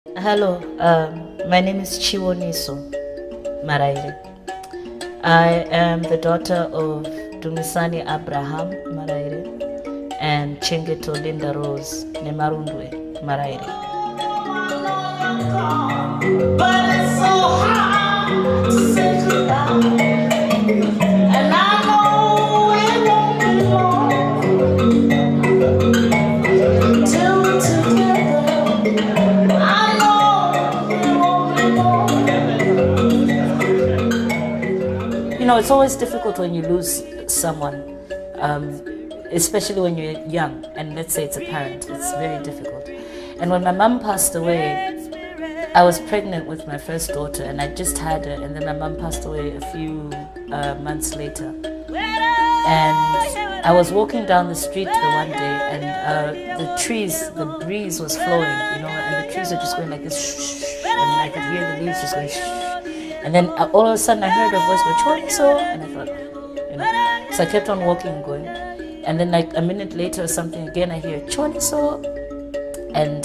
Hello, my name is Chiwoniso Maraire. I am the daughter of Dumisani Abraham Maraire and Chengeto Linda Rose Nemarundwe Maraire. But it's so hard to settle down, and I know it won't be long till we're together. You know, it's always difficult when you lose someone, especially when you're young, and let's say it's a parent. It's very difficult. And when my mom passed away, I was pregnant with my first daughter, and I just had her, and then my mom passed away a few months later. And I was walking down the street the one day, and the breeze was flowing, you know, and the trees were just going like this, shh, and I could hear the leaves just going shh. And then all of a sudden I heard a voice go, Chiwoniso, and I thought, you know. So I kept on walking and going. And then like a minute later or something, again I hear Chiwoniso, and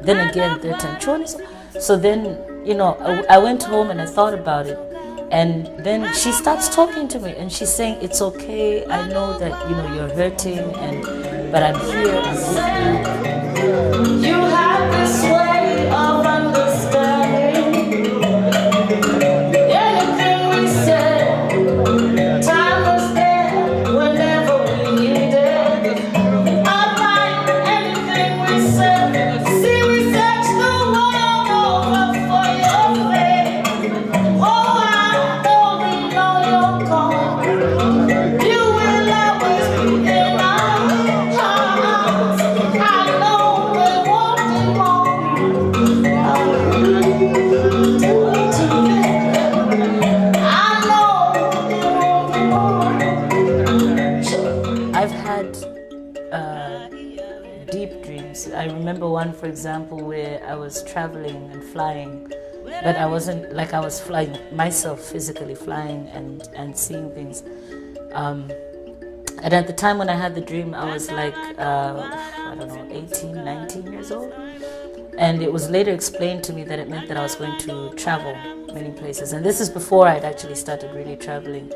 then again third time Chiwoniso. So then, you know, I went home and I thought about it. And then she starts talking to me and she's saying, it's okay, I know that, you know, you're hurting, but I'm here, I'm with you. You have this way of understanding anything we said. Time was there whenever we needed. I find anything we said. See, we searched the world over for your face. Oh, I only know you're gone. You will always be in our hearts. I know it won't be long. I've had deep dreams. I remember one, for example, where I was traveling and flying, but I wasn't like I was flying myself, physically flying and seeing things. And at the time when I had the dream, I was like, I don't know, 18, 19 years old. And it was later explained to me that it meant that I was going to travel many places. And this is before I'd actually started really traveling.